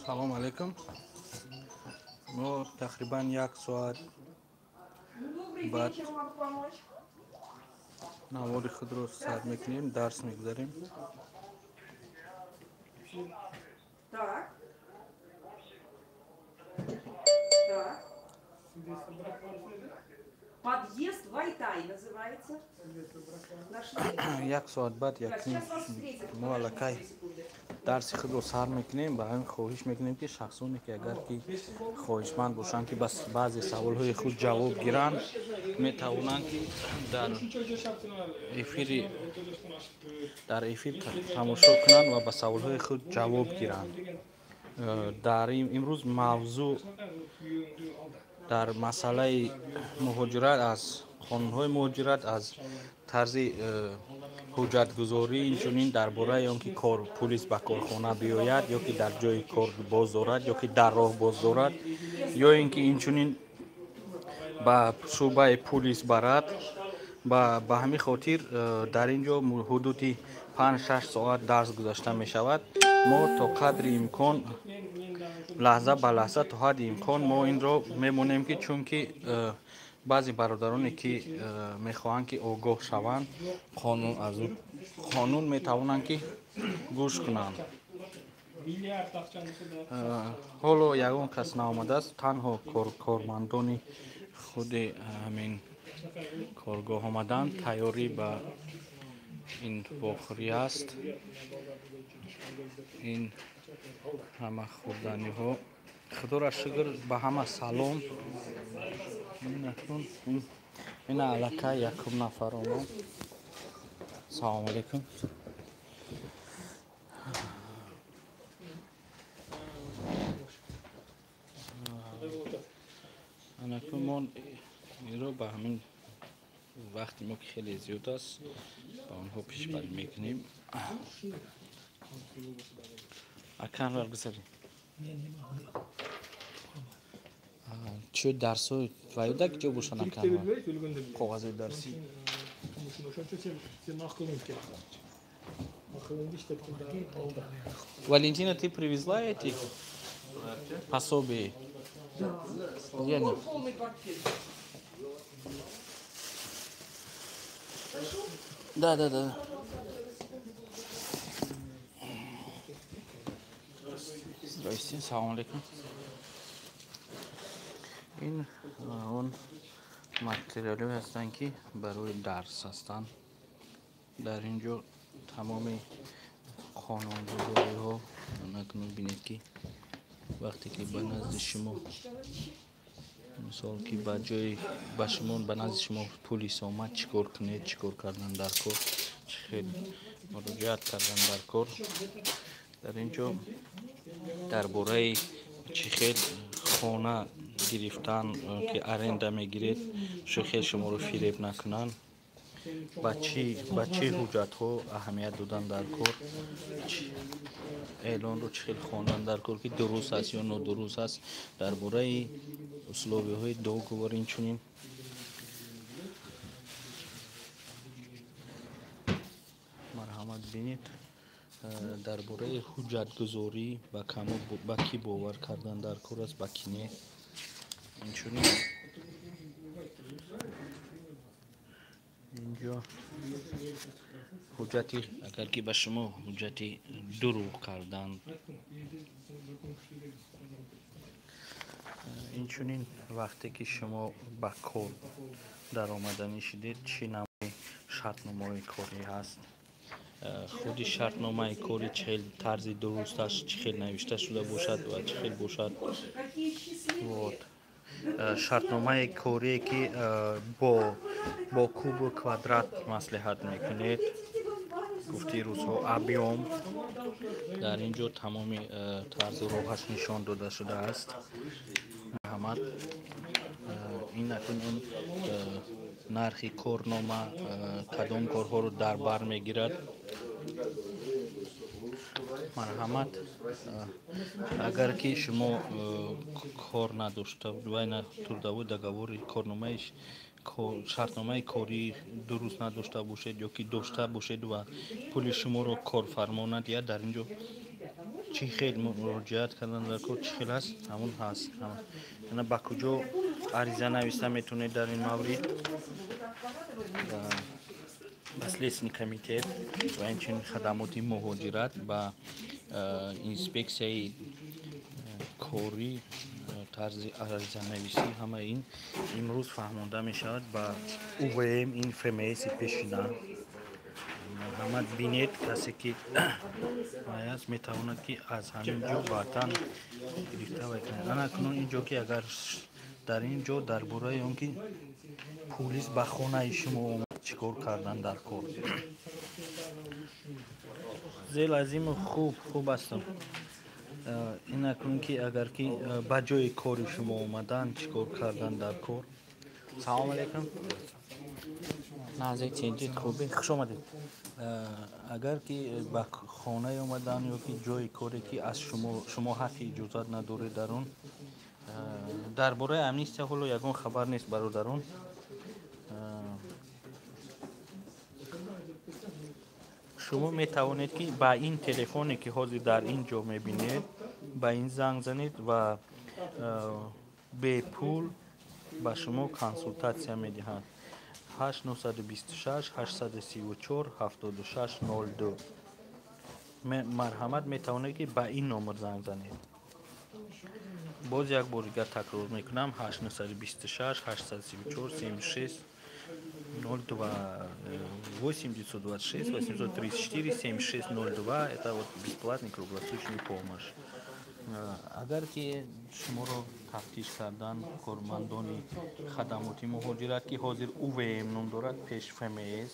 салом алейкум. Мы тақрибан 1 соат баъд навори худро сар мекунем, дарс мегузарем. Так. Подъезд Вайтай называется. Нашли? 1 соат баъд якним мо аллакай дарси худро сар мекунем. ба ҳамин хоҳиш мекунем ки шахсоне ки агар ки хоҳишманд бошанд ки бас баъзе саволҳои худ ҷавоб гиранд, метавонанд ки дар эфир тамошо кунанд ва ба саволҳои худ ҷавоб гиранд. дар имрӯз мавзӯъ дар масъалаи муҳоҷират, аз қонунҳои муҳоҷират, аз тарзи ҳуҷҷатгузорӣ, инчунин дар бораи он ки пулис ба корхона биёяд ё ки дар ҷои кор боз дорад ё ки дар роҳ боз дорад, ё ин ки инчунин ба шуъбаи пулис барад. ба ҳамин хотир дар ин ҷо ҳудуди 5-6 соат дарс гузашта мешавад. мо то қадри имкон, лаҳза ба лаҳза, то ҳадди имкон мо инро мемонем ки чунки баъзе бародароне ки мехоҳанд ки огоҳ шаванд, аз қонун метавонанд ки гӯш кунанд. ҳоло ягон кас наомадааст, танҳо кормандони худи ҳамин коргоҳ омаданд. тайёрӣ ба ин вохӯрӣ аст. ин ҳама хӯрданиҳо. худоро шукр, ба ҳама салом. ина аллакай якум нафар омад. салому алейкум. анакун мо инро ба ҳамин вақти мо ки хеле зиёд аст, ба онҳо пешбарӣ мекунем. аканро гузарем. чӯ дарсои ваюда ки ҷо бошан аканро коғазои дарсӣ. Валентина, ты привезла эти пособия? Полный портфель. Да. Здравствуйте, салам алейкум. ин он материалҳое ҳастанд ки барои дарс ҳастанд. дар ин ҷо тамоми қонунгузориҳо накунун бинед ки вақте ки ба назди шумо, мисол ки ба шумо ба назди шумо пулис омад, чӣ кор кунед, чӣ кор кардан дар кор, чӣ хел муроҷиат кардан дар кор. дар ин ҷо дар бораи чӣ хел хона гирифтан ки аренда мегиред, чӣ хел шуморо фиреб накунанд, ба чӣ ҳуҷҷатҳо аҳамият додан дар кор, эълонро чӣ хел хондан дар кор ки дуруст аст ё нодуруст аст, дар бораи условияҳои договор. Инчунин марҳамат бинед, дар бораи ҳуҷҷатгузорӣ ба кӣ бовар кардан дар кор аст, ба кӣ не. Инчунин инҷо ҳуҷҷати, агар ки ба шумо ҳуҷҷати дурӯғ карданд, инчунин вақте ки шумо ба кор даромаданӣ шудед, чӣ намуи шартномаи корӣ ҳаст, худи шартномаи корӣ чӣ хел тарзи дуруст аст, чӣ хел навишта шуда бошад ва чӣ хел бошад. шартномаи корие ки бо кубу квадрат маслиҳат мекунед, гуфти рӯзҳо объём. дар ин ҷо тамоми тарзу роҳаш нишон дода шудааст. марҳамат. ин акун он нархи корнома, кадом корҳоро дар бар мегирад. марҳамат. агар ки шумо кор надошта вай натурдаву договори корномаи шартномаи корӣ дуруст надошта бошед ё ки дошта бошед ва пули шуморо корфармо надиҳад, дар ин ҷо چی خیل مراجعت کردن در کور چی خیل هست همون هست همه با کجا عریضه نوشته میتونید در این مورد بسلیسنی کمیته و اینچنین خدمات مهاجرت با اینسپکسیای کوری طرز عریضه نویسی همه این امروز فهمانده می شود با اویم این فمیسی پیشینه محمد بینید کسی که است می تواند که از همین جو وطن گرفته بکنه انا کنون اینجا که اگر در اینجا در برای اون که پلیس به خانه شما اومد چیکار کردن در کار زیل عظیم خوب هستم این اکنون که اگر که به جای کار شما اومدن چیکار کردن در کار سلام علیکم نازک چندید خوبی خوش آمدید اگر که به خانه اومدن یا که جای کاری که از شما حق اجازت نداره در اون درباره امنیستی حالا یگان خبر نیست برادران شما می توانید که با این تلفنی که حاضر در اینجا میبینید با این زنگ زنید و به پول با شما کنسولتاسیا میدهند 8926 834 7602 مرحمت می توانید که با این نمبر زنگ زنید باز یک بار دیگر تکرار میکنم 8926 834 76 02 826 834 7602 это вот бесплатный круглосуточный помощь. اگر که شما را تفتیش کردن کارمندان خدمات مهاجرت که حاضر اویم نام دارد پیش فمیز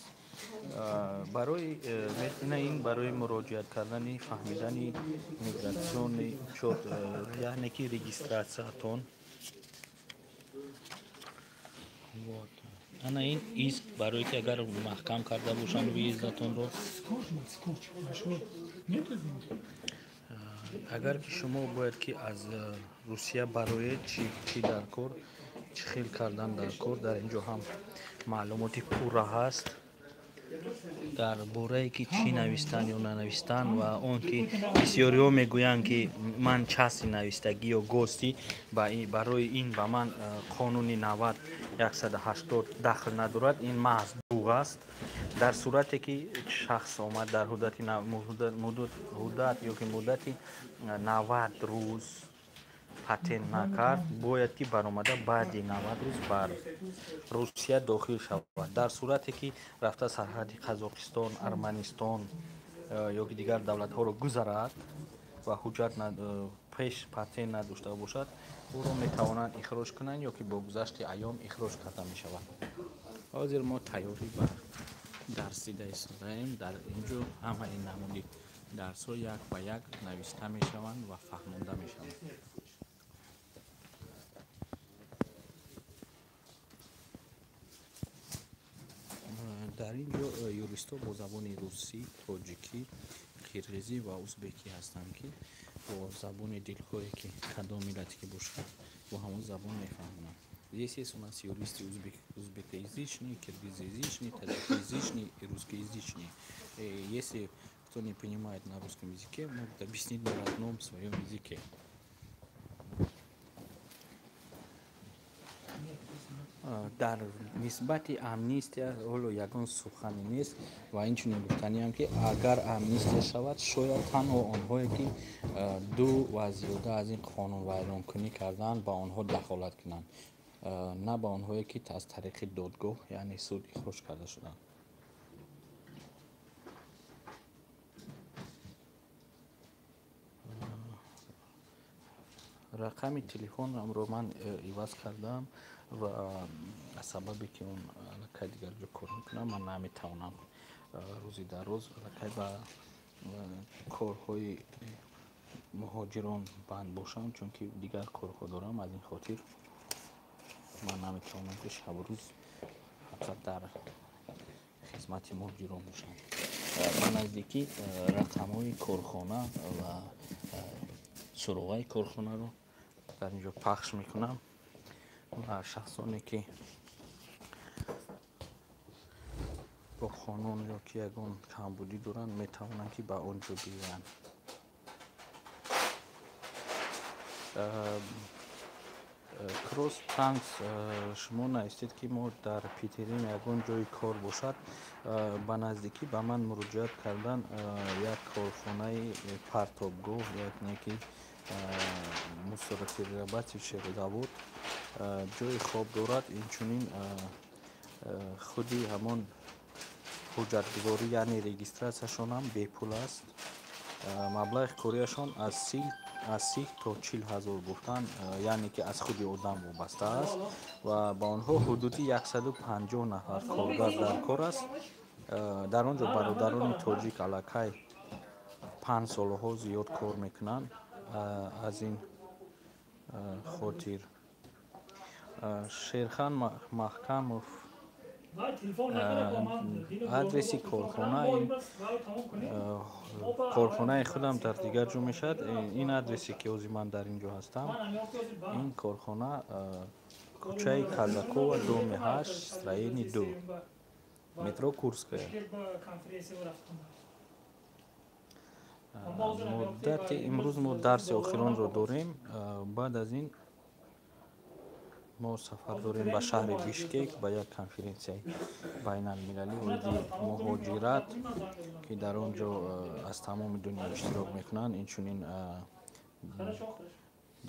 برای مراجعت کردن فهمیدن میگراسیون یعنی که رجیستراسیون انا این ایست برای که اگر محکم کرده باشن ویزاتون رو اگر که شما باید که از روسیه برای چی در کار چی خیل کردن در کار در اینجا هم معلوماتی پورا هست در باره که چی نوشتن یا ننوشتن و اون که بسیاری ها میگویند که من چسی نوشتگی یا گوستی برای این و من قانونی 90 180 دخل ندارد این محض دروغ است در صورتی که شخص آمد در مدت یا که مدتی 90 روز پاتن نکرد باید که برآمده بعد 90 روز بر روسیه داخل شود در صورتی که رفته سرحد قزاقستان ارمنستان یا دیگر دولت ها را گذرد و حجت پیش پاتن نداشته باشد او را می توانند اخراج کنند یا که با گذشت ایام اخراج کرده می شود حاضر ما تیاری به درسی ایستادیم در اینجا همه این نمونه درس ها یک به یک نوشته می شوند و فهمانده می شوند در اینجا یوریستا با زبان روسی، تاجیکی، قرقیزی و ازبکی هستند که با زبان دلخواهی که کدام ملتی که باشه با همون زبان میفهمند. Здесь у нас юристы узбекоязычные, киргизоязычные, таджикоязычные и русскоязычные. Если кто не понимает на русском языке, могут объяснить на родном своем языке. در نسبت امنیستیا حالا یگان سخنی نیست و اینچنین گفتنی هم که اگر امنیستیا شود شاید تنها آنهایی که دو و زیاده از این قانون ویران کنی کردن با آنها دخالت کنند نه با آنهایی که از طریق دادگاه یعنی سود اخراج کرده شدند رقم تلفن رو من عوض کردم و سببی که اون علاقه دیگر جو کار میکنم من نمیتونم روزی در روز علاقه به کارهای مهاجران بند باشم چون که دیگر کارها دارم از این خاطر من نمیتونم که شب و روز فقط در خدمت مهاجران باشم من نزدیکی رقم های کارخانه و سراغای کارخانه رو در اینجا پخش میکنم و شخصانی که با قانون یا که یگان کمبودی دارن میتوانن که به اونجا بیان кросс танкс шумо наистед ки мо дар питерем ягон ҷои кор бошад ба наздикӣ ба ман муроҷиат кардан як корхонаи партобгоҳ яке мусорати рағбати шеҳрзавод ҷои хоб дорад. Инчунин худи ҳамон ҳуҷҷатгузорӣ яъне регистратсияшон ҳам бепул аст. маблағи корияшон аз 30 то 40 ҳазор гуфтан, яъне ки аз худи одам вобаста аст ва ба онҳо ҳудуди 150 нафар коргар дар кор аст. дар он ҷо бародарони тоҷик аллакай 5 солҳо зиёд кор мекунанд. аз ин хотир Шерхан Маҳкамов адреси корхонаи худам дар дигар ҷо мешавад. ин адресе ки ҳозир ман дар ин ҷо ҳастам, ин корхона кӯчаи Казакова доми 8 строени 2 метро Курская. муддати имрӯз мо дарси охиронро дорем. баъд аз ин мо сафар дорем ба шаҳри Бишкек ба як конференсияи байналмилалӣ оиди муҳоҷират, ки дар он ҷо аз тамоми дунё иштирок мекунанд. Инчунин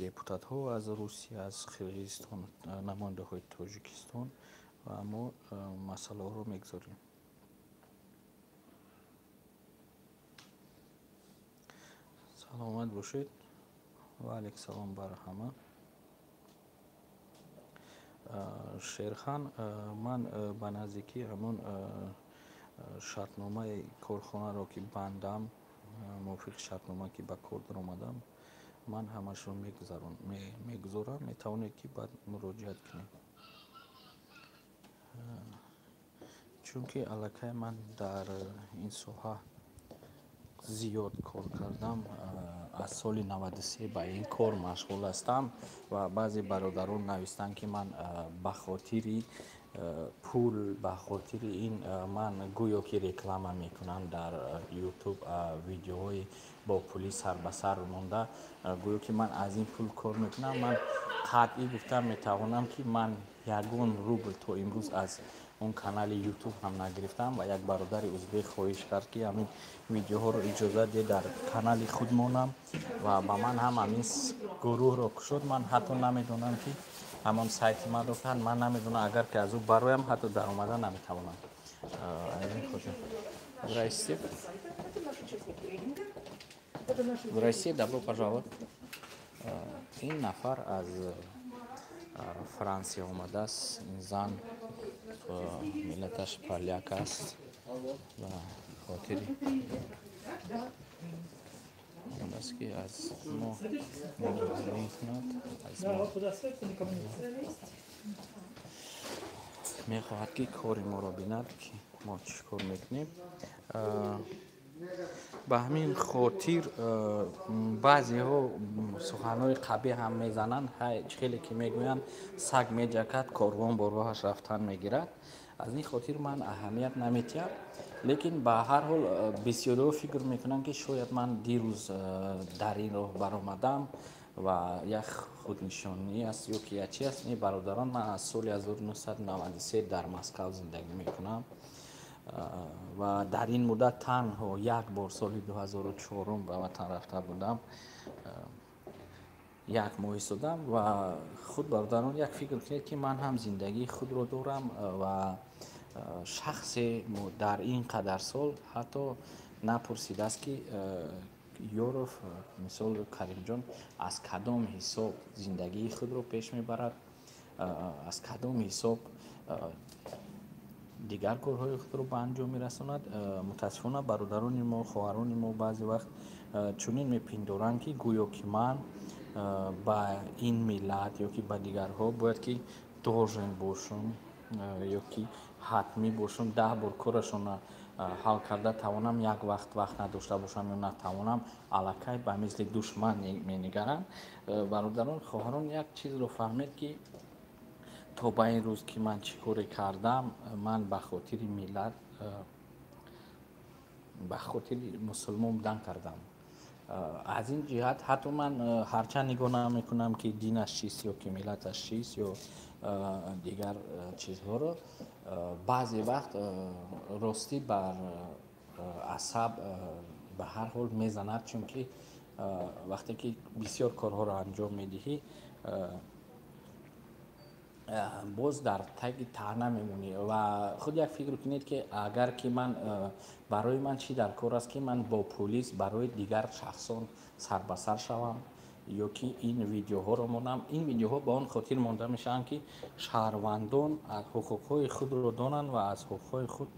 депутатҳо аз Русия, аз Қирғизистон, намояндаҳои Тоҷикистон ва мо масъалаҳоро мегзорем. саломат бошед ва алайкумассалом бар ҳама. Шерхан, ман ба наздикӣ ҳамон шартномаи корхонаро ки бандам, мувофиқи шартнома ки ба кор даромадам, ман ҳамашро мегузорам. метавонед ки баъд муроҷиат кунед. чунки аллакай ман дар ин соҳа зиёд кор кардам. аз соли 93 ба ин кор машғул ҳастам ва баъзе бародарон навистанд ки ман ба хотири пул, ба хотири ин ман гӯё ки реклама мекунам дар ютуб, видеоҳои бо пули сар ба сар монда, гӯё ки ман аз ин пул кор мекунам. ман қатъӣ гуфтам метавонам ки ман ягон рубл то имрӯз аз он канали ютуб ҳам нагирифтам ва як бародари узбек хоҳиш кард ки ҳамин видеоҳоро иҷозат диҳед дар канали худ монам ва ба ман ҳам ҳамин гурӯҳро кушод. ман ҳатто намедонам ки ҳамон сайти маро кард. ман намедонам агар ки аз ӯ бароям ҳатто даромада наметавонам. Здрасте, добро пожаловать. ин нафар аз Франсия омадааст. ин зан миллаташ поляк аст ва хотири омадааст ки аз мо мехоҳад ки кори моро бинад ки мо чӣ кор мекунем. ба ҳамин хотир баъзеҳо суханҳои қабеҳ ҳам мезананд. хеле ки мегӯянд саг меджакад, корвон бо роҳаш рафтан мегирад. аз ин хотир ман аҳамият наметиҳам. лекин ба ҳар ҳол бисёриҳо фикр мекунанд ки шояд ман дирӯз дар ин роҳ баромадам ва як худнишонӣ аст ё ки ячи аст. ин бародарон, ман аз соли 1993 дар Москав зиндагӣ мекунам ва дар ин муддат танҳо як бор соли 2004 ба ватан рафта будам. як моҳ истодам ва худ бародарон як фикр кунед ки ман ҳам зиндагии худро дорам ва шахсе дар ин қадар сол ҳатто напурсидааст ки ёров, мисол Каримҷон, аз кадом ҳисоб зиндагии худро пеш мебарад, аз кадом ҳисоб дигар корҳои худро ба анҷом мерасонад. мутаассифона бародарони мо, хоҳарони мо баъзе вақт чунин мепиндоранд ки гӯё ки ман ба ин миллат ё ки ба дигарҳо бояд ки должен бошам ё ки ҳатмӣ бошам 10 бор корашонро ҳал карда тавонам, як вақт надошта бошам ё натавонам, аллакай ба мисли душман менигаранд. бародарон, хоҳарон як чизро фаҳмед ки то ба ин рӯз ки ман чӣ коре кардам, ман ба хотири миллат, ба хотири мусулмон будан кардам. از این جهت حتی من هرچند نگاه نمیکنم که دینش چیست یا که ملتش چیست یا دیگر چیزها رو بعضی وقت راستی بر عصب به هر حال میزند، چون که وقتی که بسیار کارها رو انجام میدهی باز در تگ طعنه میمونی و خود یک فکر کنید که اگر که من برای من چی در کار است که من با پلیس برای دیگر شخصان سر به سر شوم یا که این ویدیوها رو مونم. این ویدیوها با آن خاطر مانده میشن که شهروندان از حقوقهای خود رو دانن و از حقوقهای خود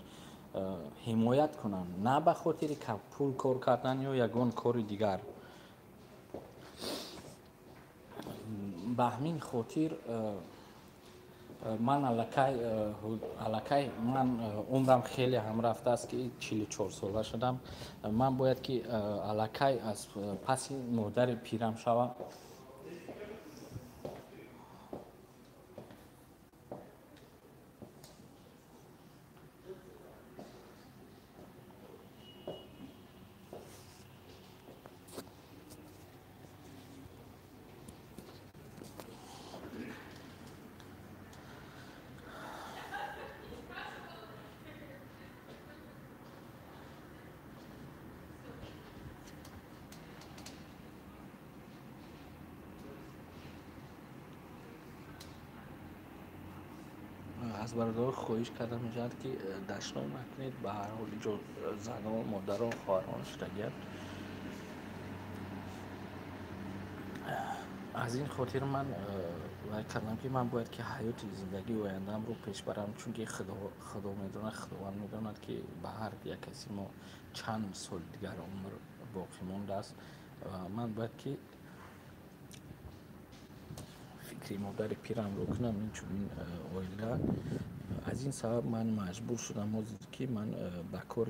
حمایت کنن، نه به خاطر پول کار کردن یا یگان کار دیگر. به همین خاطر من الکی من عمرم خیلی هم رفته است که 44 ساله شدم. من باید که الکی از پس مادر پیرم شوم. از برادر خواهش کردم میشد که دشنام نکنید به هر حال جو زنان، مادران، خواهران شدگیت. از این خاطر من وای کردم که من باید که حیات زندگی و آینده‌ام رو پیش برم، چون که خدا میدونه، خداوند میدوند که به هر یک کسی ما چند سال دیگر عمر باقی مانده است و من باید که فکری مادر پیرم رو کنم. این چون این اویله از این سبب من مجبور شدم از که من به کار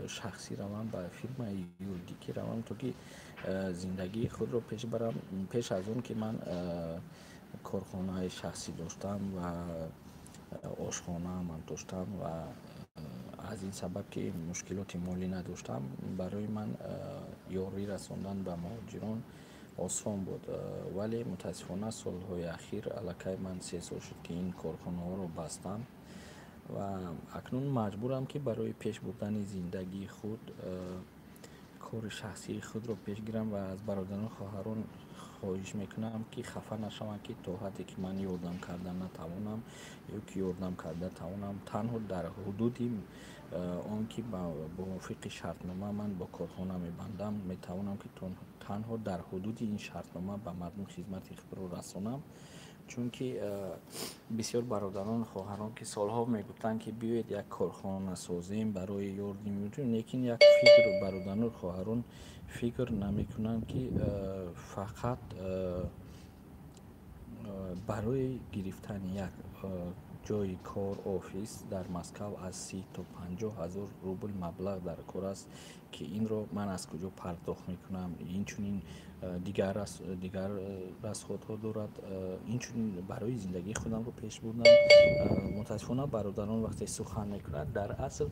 شخصی روم، به فیلم یوردیکی روم تا که زندگی خود رو پیش برم. پیش از اون که من کارخانه شخصی داشتم و آشخانه من داشتم و از این سبب که مشکلات مالی نداشتم، برای من یاری رساندن به مهاجران آسان بود. ولی متاسفانه سالهای اخیر الکی من 3 سال شد که این کارخانه ها رو بستم و اکنون مجبورم که برای پیش بردن زندگی خود کار شخصی خود رو پیش گیرم و از برادران خواهران خواهش میکنم که خفه نشوند که تا حدی که من یاردم کردن نتوانم یا که یاردم کرده توانم تنها در حدودی آن که با موافق شرطنامه من با کارخانه میبندم میتوانم که تنها در حدود این شرطنامه به مردم خدمت خود رو رسانم. چون که بسیار برادران خواهران که سالها میگفتن که بیاید یک کارخانه سازیم برای یاردی میتونیم، لیکن یک فکر برادران خواهران فکر نمیکنن که فقط برای گرفتن یک جای کار آفیس در مسکو از 30 تا 50 هزار روبل مبلغ در کار است که این رو من از کجا پرداخت میکنم. این چون دیگر رسخودها دارد. این چون برای زندگی خودم رو پیش بردم. متاسفانه برادران وقتی سخن میکنند در اصل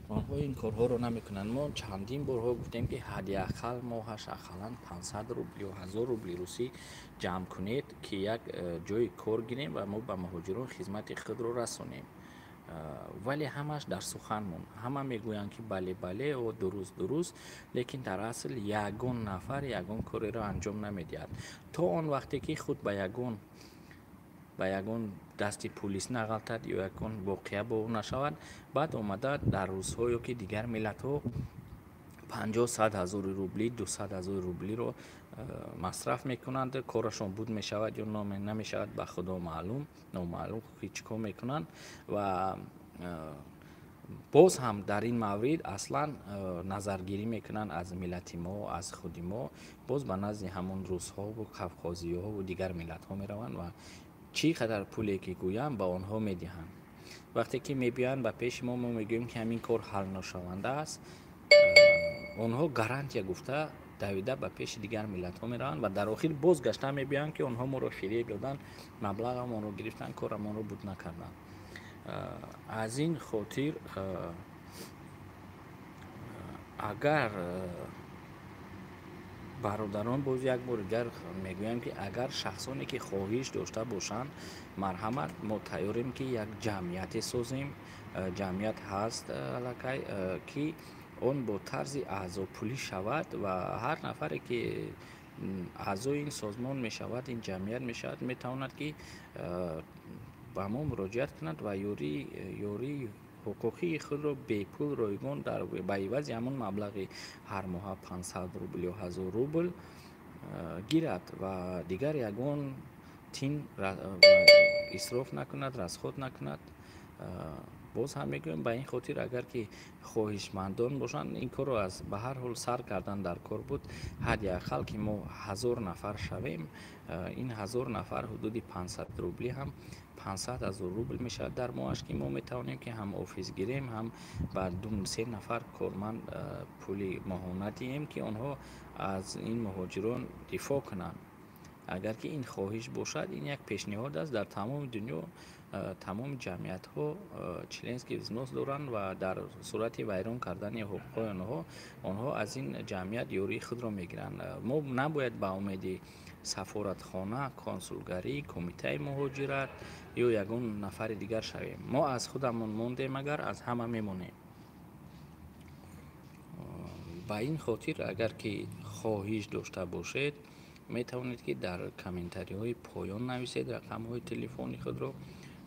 آنها این کارها رو نمیکنند. ما چندین بارها گفتیم که حداقل ماهش اقلا 500 روبل یا 1000 روبل روسی جمع کنید که یک جای کار گیریم و ما به مهاجران خدمت خود رو رسانیم. ولی همش در سخن مون. همه میگویند که بله بله و درست، لیکن در اصل یگان نفر یگان کاری را انجام نمیدهد. تا آن وقتی که خود به یگان دست پلیس نغلطد یا یگان واقعه با او نشود، بعد آمده در روزهایی که دیگر ملت ها 50-100 هزار روبلی 200 هزار روبلی رو مصرف میکنند، کارشون بود میشود یا نمیشود به خدا نامعلوم هیچ کار میکنند و باز هم در این مورد اصلا نظرگیری میکنن از ملت ما، از خود ما، باز به نزد همون روس ها و کافکازی ها و دیگر ملت ها میروند و چی قدر پولی که گویم به آنها میدهند. وقتی که میبیان به پیش ما میگوییم که همین کار حل نشونده است، آنها گارانتی گفته دویده به پیش دیگر ملت ها میروند و در آخر باز گشته میبیان که آنها ما رو فریب دادن، مبلغ ما رو گرفتن، کار ما رو بود نکردن. از این خاطر اگر бародарон боз як бор дигар мегӯям ки агар шахсоне ки хоҳиш дошта бошанд марҳамат мо тайёрем ки як ҷамъияте созем. Ҷамъият ҳаст аллакай ки он бо тарзи аъзопулӣ шавад ва ҳар нафаре ки аъзои ин созмон мешавад, ин ҷамъият мешавад, метавонад ки ба мо муроҷиат кунад ва ёрии ҳуқуқии худро бепул ройгон ба ивази ҳамон маблағи ҳар моҳа 500 рубл ё 1000 рубл гирад ва дигар ягон тин исроф накунад, расход накунад. боз ҳам мегӯям ба ин хотир агар ки хоҳишмандон бошанд ин корро ба ҳар ҳол сар кардан дар кор буд. ҳадди ақал ки мо 1000 нафар шавем, ин 1000 нафар ҳудуди 500 рубли ҳам 500 000 рубл мешавад дар моҳаш, ки мо метавонем ки ҳам офис гирем, ҳам ба 2-3 нафар корманд пули моҳона диҳем ки онҳо аз ин муҳоҷирон дифоъ кунанд. агар ки ин хоҳиш бошад, ин як пешниҳод аст. Дар тамоми дунё тамоми ҷамъиятҳо членский взнос доранд ва дар сурати вайрон кардани ҳуқуқҳои онҳо аз ин ҷамъият ёрии худро мегиранд. мо набояд ба умеди сафоратхона, консулгарӣ, комитаи муҳоҷират ё ягон нафари дигар шавем. мо аз худамон мондем, агар аз ҳама мемонем. ба ин хотир агар ки хоҳиш дошта бошед, метавонед ки дар комментариҳои поён нависед рақамҳои телефони худро.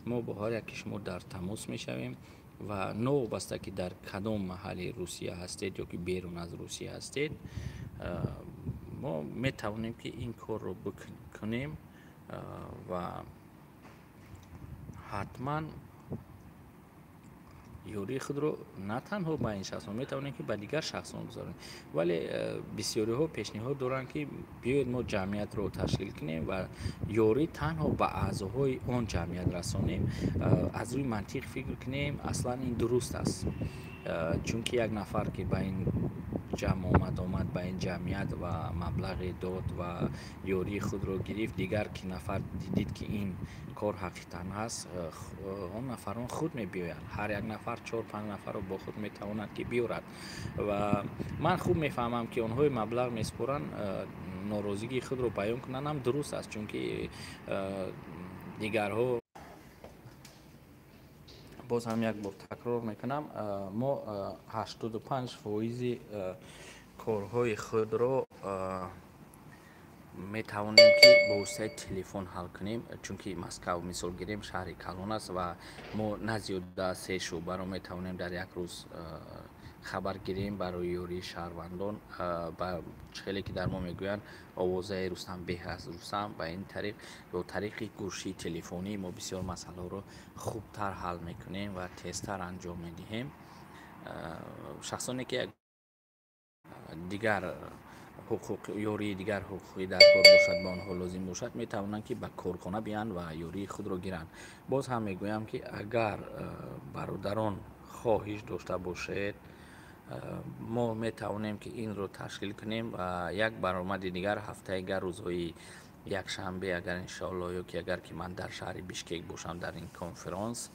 мо бо ҳар яки шумо дар тамос мешавем ва новобаста ки дар кадом маҳалли Русия ҳастед ё ки берун аз Русия ҳастед, мо метавонем ки ин корро бикунем ва ҳатман ёрии худро на танҳо ба ин шахсон метавонем ки ба дигар шахсон гузаронем. Вале бисёриҳо пешниҳод доранд ки биёед мо ҷамъиятро ташкил кунем ва ёрӣ танҳо ба аъзоҳои он ҷамъият расонем. аз рӯи мантиқ фикр кунем, аслан ин дуруст аст. чунки як нафар ки ба ин ҷамъ омад ба ин ҷамъият ва маблағе дод ва ёрии худро гирифт, дигар ки нафар дидид ки ин кор ҳақиқатан ҳаст, он нафарон худ мебиёянд. ҳар як нафар 4-5 нафарро бо худ метавонад ки биёрад ва ман хуб мефаҳмам ки онҳои маблағ месупоранд норозигии худро баён кунанд, ҳам дуруст аст, чунки дигарҳо боз ҳам як бор такрор мекунам, мо 85% корҳои худро метавонем ки бо воситаи телефон ҳал кунем, чунки Москав мисол гирем шаҳри калон аст ва мо на зиёда 3 шуъбаро метавонем дар як рӯз хабар гирем барои ёрии шаҳрвандон. ба хеле ки дар мо мегӯянд овозаи Рустам беҳ аз Рустам, ба ин тариқ бо тариқи гӯшии телефонӣ мо бисёр масъалаҳоро хубтар ҳал мекунем ва тезтар анҷом медиҳем. шахсоне ки дигар ёрии дигар ҳуқуқӣ дар кор бошад, ба онҳо лозим бошад, метавонанд ки ба корхона биёянд ва ёрии худро гиранд. боз ҳам мегӯям ки агар бародарон хоҳиш дошта бошед, мо метавонем ки инро ташкил кунем ва як баромади дигар ҳафтаига рӯзҳои якшанбе, агар иншоалло, ё ки агар ки ман дар шаҳри Бишкек бошам дар ин конферонс,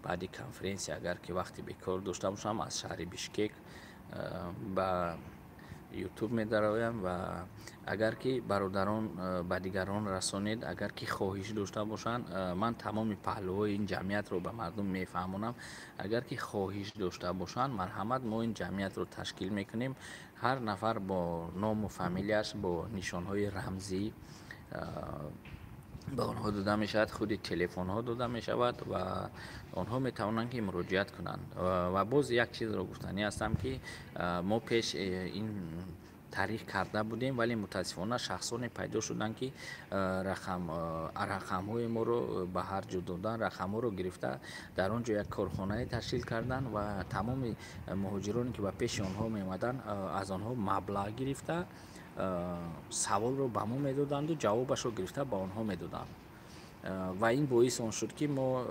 баъди конференсия агар ки вақти бекор дошта бошам, аз шаҳри Бишкек ба ютуб медароям ва агар ки бародарон ба дигарон расонед, агар ки хоҳиш дошта бошанд, ман тамоми паҳлӯҳои ин ҷамъиятро ба мардум мефаҳмонам. агар ки хоҳиш дошта бошанд, марҳамат, мо ин ҷамъиятро ташкил мекунем. ҳар нафар бо ному фамилияш, бо нишонҳои рамзӣ ба онҳо дода мешавад, худи телефонҳо дода мешавад ва онҳо метавонанд ки муроҷиат кунанд. ва боз як чизро гуфтанӣ ҳастам ки мо пеш ин тариқ карда будем, вале мутаассифона шахсоне пайдо шуданд ки рақамҳои моро ба ҳар ҷо додан, рақамҳоро гирифта дар он ҷо як корхонае ташкил карданд ва тамоми муҳоҷироне ки ба пеши онҳо меомаданд, аз онҳо маблағ гирифта саволро ба мо медоданду ҷавобашро гирифта ба онҳо медоданд. ва ин боис он шуд ки мо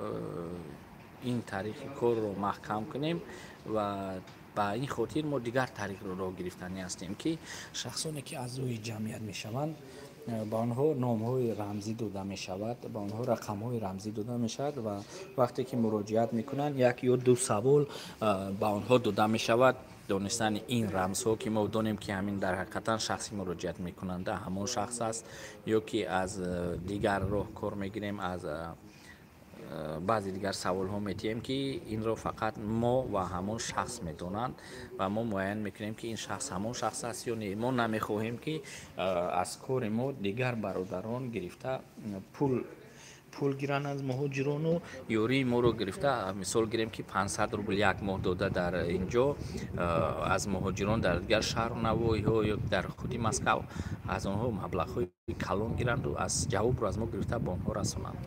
ин тариқи корро маҳкам кунем ва ба ин хотир мо дигар тариқро роҳ гирифтанӣ ҳастем ки шахсоне ки аъзои ҷамъият мешаванд, ба онҳо номҳои рамзӣ дода мешавад, ба онҳо рақамҳои рамзӣ дода мешавад ва вақте ки муроҷиат мекунанд, як ё ду савол ба онҳо дода мешавад донистани ин рамзҳо ки мо донем ки ҳамин дар ҳақиқатан шахси муроҷиат мекунанда ҳамон шахс аст ё ки аз дигар роҳ кор мегирем аз баъзе дигар саволҳо метиҳем ки инро фақат мо ва ҳамон шахс медонанд ва мо муайян мекунем ки ин шахс ҳамон шахс аст ё не. Мо намехоҳем ки аз кори мо дигар бародарон гирифта пул гиранд аз муҳоҷирону ёрии моро гирифта мисол гирем ки 500 рубл як моҳ дода дар инҷо аз муҳоҷирон дар дигар шаҳру навоиҳо ё дар худи Москав аз онҳо маблағҳои калон гиранду аз ҷавобро аз мо гирифта ба онҳо расонанд.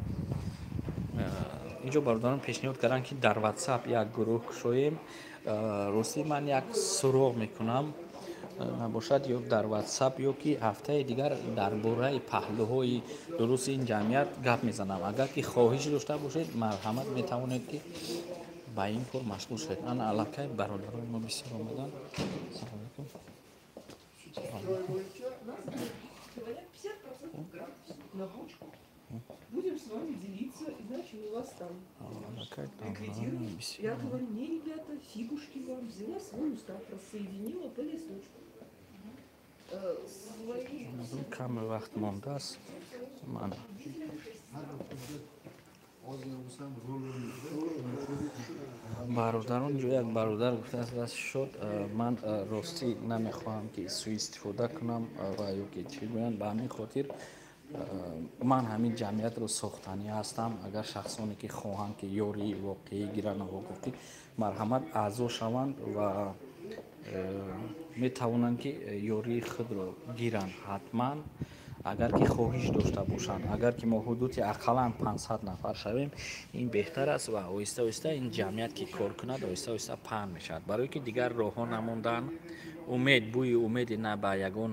инҷо бародарон пешниҳод карданд ки дар WhatsApp як гурӯҳ кушоем. рости ман як суроғ мекунам набошад ё дар WhatsApp ё ки ҳафтаи дигар дар бораи паҳлӯҳои дурусти ин ҷамъият гап мезанам. Агар ки хоҳиш дошта бошед марҳамат метавонед ки ба ин кор машғул шавед. Ана аллакай бародарони мо бисёр омаданд. Салом алейкум. Говорят, 50% график на бочку. Будем с вами делиться, иначе у вас там ликвидируют. Я говорю, не, ребята, фигушки вам. Взяла свой устав, рассоединила по листочку. Каме вақт мондааст. Ман бародарон ҷо як бародар гуфтааст шод ман ростӣ намехоҳам ки сӯистифода кунам ва ё ки чӣ гӯянд ба ҳамин хотир ман ҳамин ҷамъиятро сохтанӣ ҳастам. Агар шахсоне ки хоҳанд ки ёрии воқеӣ гиранд гуфтӣ марҳамат аъзо шаванд ва метавонанд ки ёрии худро гиранд ҳатман агар ки хоҳиш дошта бошанд. Агар ки мо ҳудуди ақаллан 500 нафар шавем ин беҳтар аст ва оҳиста оҳиста ин ҷамъият ки кор кунад оҳиста оҳиста паҳн мешавад, барое ки дигар роҳҳо намонданд. умед бӯи умеди на ба ягон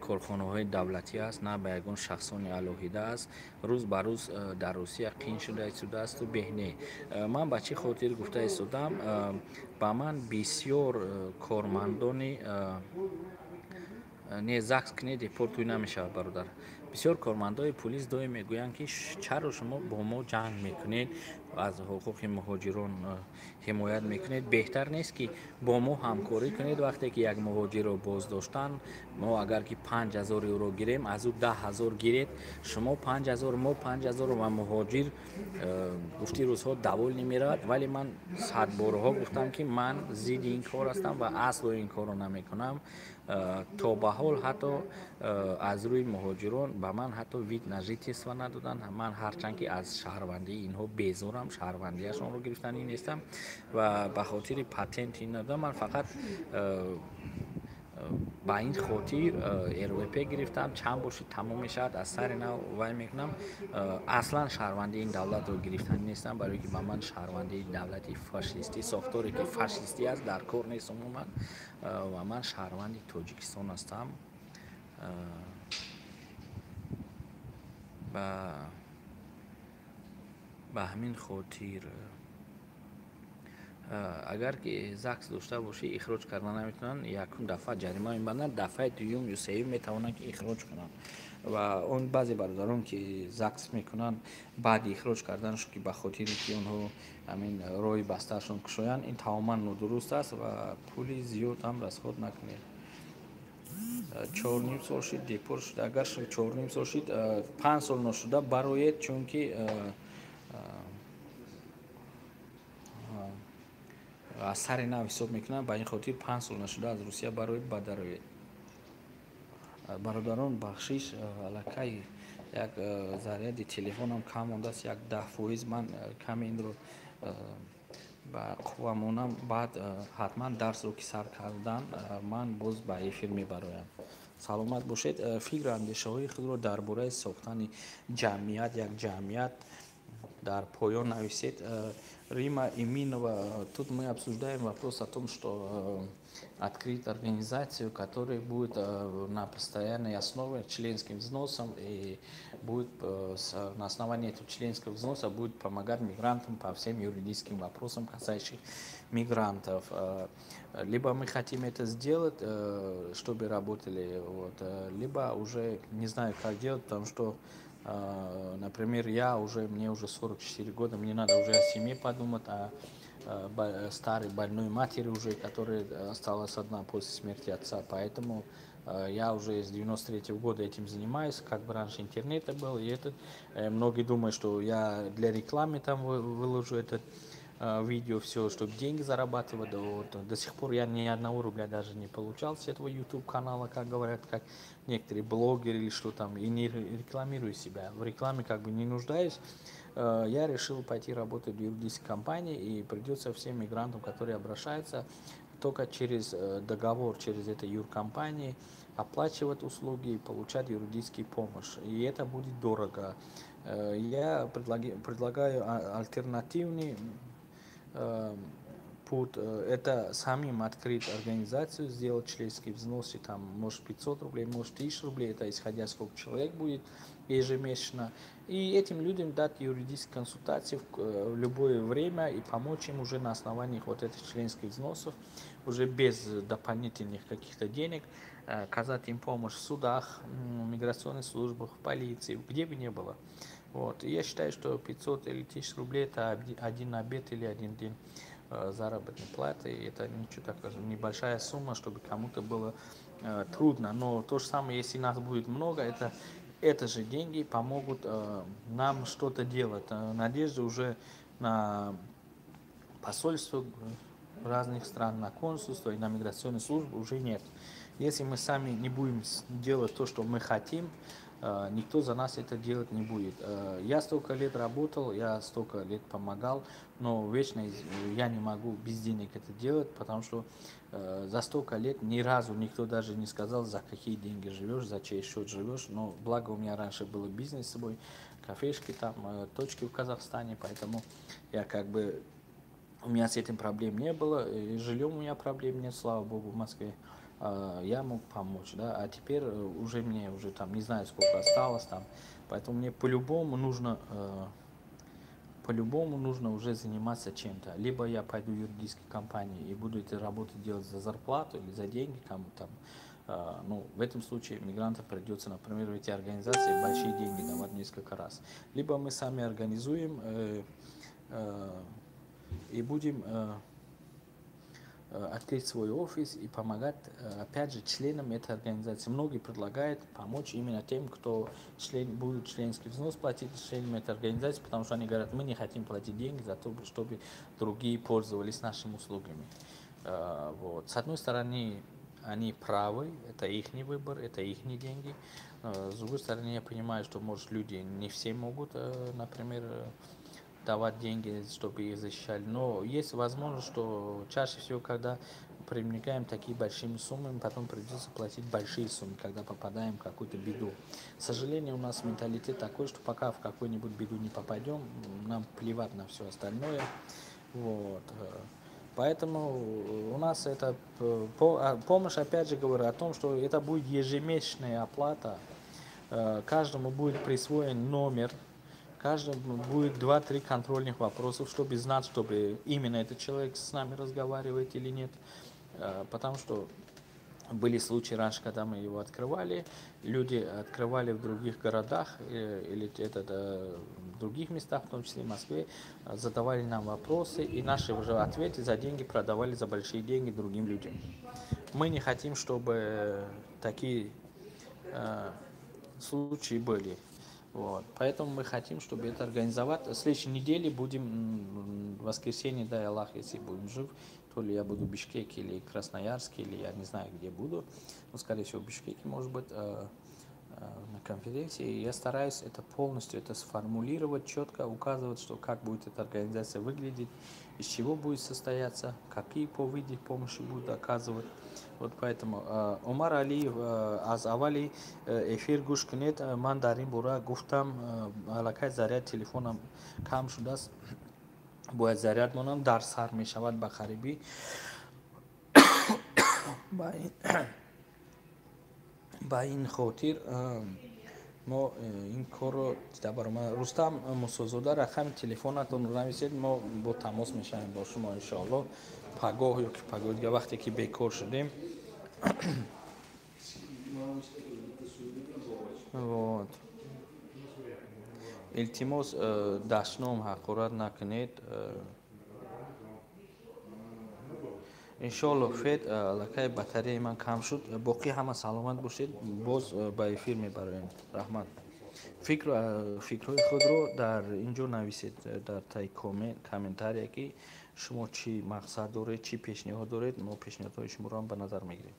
корхонаҳои давлатӣ аст, на ба ягон шахсони алоҳида аст. рӯз ба рӯз дар Русия қиин шуда истодааст беҳне. Ман ба чӣ хотир гуфта истодам, ба ман бисёр кормандони не ЗАГС ки не депорт тӯй намешавад бародар. бисёр кормандои пулис доим мегӯянд ки чаро шумо бо мо ҷанг мекунед, аз ҳуқуқи муҳоҷирон ҳимоят мекунед. беҳтар нест ки бо мо ҳамкорӣ кунед. вақте ки як муҳоҷирро боздоштанд, мо агар ки 5000 евро гирем, аз ӯ 10000 гиред, шумо 5000, мо 5000 ва муҳоҷир гуфти рӯзҳо давол намеравад. вале ман садборҳо гуфтам ки ман зидди ин кор ҳастам ва асло ин корро намекунам. то ба ҳол ҳатто аз рӯи муҳоҷирон ба ман ҳатто вид на жительство надоданд. ман ҳарчанд ки аз шаҳрвандии инҳо безорам, шаҳрвандиашонро гирифтанӣ нестам ва ба хотири патенти надодам. ман фақат ба ин хотир РВП гирифтам, чанд бошид тамом мешавад, аз сари нав вай мекунам. аслан шаҳрвандии ин давлатро гирифтанӣ нестам, барое ки ба ман шаҳрвандии давлати фашистӣ, сохторе ки фашистӣ аст дар кор нест умуман. ва ман шаҳрванди Тоҷикистон ҳастам. ба ҳамин хотир агар ки ЗАГС дошта бошӣ ихроҷ карда наметавонанд, якум дафъа ҷарима мебанданд, дафъаи дуюм ё сеюм метавонанд ки ихроҷ кунанд. ва он баъзе бародарон ки ЗАГС мекунанд баъди ихроҷ карданашон ки ба хотире ки онҳо ҳамин роҳи бастаашон кушоянд, ин тамоман нодуруст аст ва пули зиёд ҳам расход накунед. 4 сол шид депорт шуда, агар 4 сол шид 5 сол ношуда бароед, чунки аз сари нав ҳисоб мекунам. ба ин хотир 5 сол нашуда аз Русия бароед ба дароед. бародарон бахшиш аллакай як заряди телефонам кам мондааст, як 10%. ман каме инро ба қувва монам, баъд ҳатман дарсро ки сар кардан ман боз ба эфир мебароям. саломат бошед. фикру андешаҳои худро дар бораи сохтани ҷамъият, як ҷамъият дар поён нависед. Рима Иминова, тут мы обсуждаем вопрос о том, что открыть организацию, которая будет на постоянной основе членским взносом и будет на основании этого членского взноса будет помогать мигрантам по всем юридическим вопросам, касающим мигрантов. Либо мы хотим это сделать, чтобы работали, либо уже не знаю, как делать, потому что например, мне уже 44 года, мне надо уже о семье подумать, о старой больной матери уже, которая осталась одна после смерти отца. Поэтому я уже с 93-го года этим занимаюсь, как бы раньше интернета был, и это многие думают, что я для рекламы там выложу этот видео, все, чтобы деньги зарабатывать. До сих пор я ни одного рубля даже не получал с этого YouTube канала, как говорят, как некоторые блогеры или что там, и не рекламирую себя. В рекламе как бы не нуждаюсь. Я решил пойти работать в юридической компании, и придется всем мигрантам, которые обращаются, только через договор, через эту юркомпании оплачивать услуги и получать юридическую помощь. И это будет дорого. Я предлагаю альтернативный путь. Это самим открыть организацию, сделать членский взнос, и там может 500 рублей, может 1000 рублей, это исходя сколько человек будет ежемесячно. И этим людям дать юридические консультации в любое время и помочь им уже на основании вот этих членских взносов, уже без дополнительных каких-то денег, оказать им помощь в судах, в миграционных службах, в полиции, где бы ни было. Вот. И я считаю, что 500 или 1000 рублей это один обед или один день заработной платы. И это ничего такого, небольшая сумма, чтобы кому-то было трудно. Но то же самое, если нас будет много, это же деньги помогут нам что-то делать. Надежды уже на посольство разных стран, на консульство и на миграционную службу уже нет. Если мы сами не будем делать то, что мы хотим, никто за нас это делать не будет. Я столько лет работал, я столько лет помогал, но вечно я не могу без денег это делать, потому что за столько лет ни разу никто даже не сказал, за какие деньги живешь, за чей счет живешь. Но благо у меня раньше был бизнес с собой, кафешки там, точки в Казахстане, поэтому я как бы... У меня с этим проблем не было, и жильем у меня проблем нет, слава богу, в Москве. Я мог помочь, да, а теперь уже мне уже там не знаю сколько осталось там, поэтому мне по-любому нужно уже заниматься чем-то. Либо я пойду в юридическую компанию и буду эту работу делать за зарплату или за деньги кому-то. Ну, в этом случае мигрантам придется, например, в эти организации большие деньги давать несколько раз. Либо мы сами организуем и будем открыть свой офис и помогать, опять же, членам этой организации. Многие предлагают помочь именно тем, кто будет членский взнос платить членам этой организации, потому что они говорят, мы не хотим платить деньги за то, чтобы другие пользовались нашими услугами. Вот. С одной стороны, они правы, это их выбор, это их деньги. С другой стороны, я понимаю, что, может, люди не все могут, например, давать деньги, чтобы их защищали. Но есть возможность, что чаще всего, когда привлекаем такие большими суммами, потом придется платить большие суммы, когда попадаем в какую-то беду. К сожалению, у нас менталитет такой, что пока в какую-нибудь беду не попадем, нам плевать на все остальное. Вот. Поэтому у нас это помощь, опять же говорю, о том, что это будет ежемесячная оплата. Каждому будет присвоен номер. Каждому будет 2-3 контрольных вопросов, чтобы знать, чтобы именно этот человек с нами разговаривает или нет. Потому что были случаи раньше, когда мы его открывали, люди открывали в других городах или в других местах, в том числе в Москве, задавали нам вопросы, и наши уже ответы за деньги продавали за большие деньги другим людям. Мы не хотим, чтобы такие случаи были. Вот. Поэтому мы хотим, чтобы это организовать. В следующей неделе будем, в воскресенье, дай Аллах, если будем жив, то ли я буду в Бишкеке или Красноярске, или я не знаю, где буду, но, скорее всего, в Бишкеке, может быть, на конференции. И я стараюсь это полностью сформулировать, четко указывать, что как будет эта организация выглядеть, из чего будет состояться, какие виды помощи будут оказывать. Вот поэтому Умар Алиев аз аввали эфир гӯш кунед. Ман дар ин бора гуфтам аллакай заряд телефонам кам шудааст, бояд заряд монам, дар сар мешавад ба қарибӣ. ба ин хотир мо ин корро дида баромад. Рустам Мусозода, рақами телефонатонро нависед, мо бо тамос мешавем бо шумо иншоалло пагоҳ ё ки пагоҳ дига вақте ки бекор шудем. Вот. Илтимос дашном ҳақорат накунед. иншоалло фед аллакай батареяи ман кам шуд боқӣ ҳама саломат бошед боз ба эфир мебароем раҳмат фикрҳои худро дар ин ҷо нависед дар таи комментария ки шумо чӣ мақсад доред чӣ пешниҳод доред мо пешниҳодҳои шуморо ҳам ба назар мегирем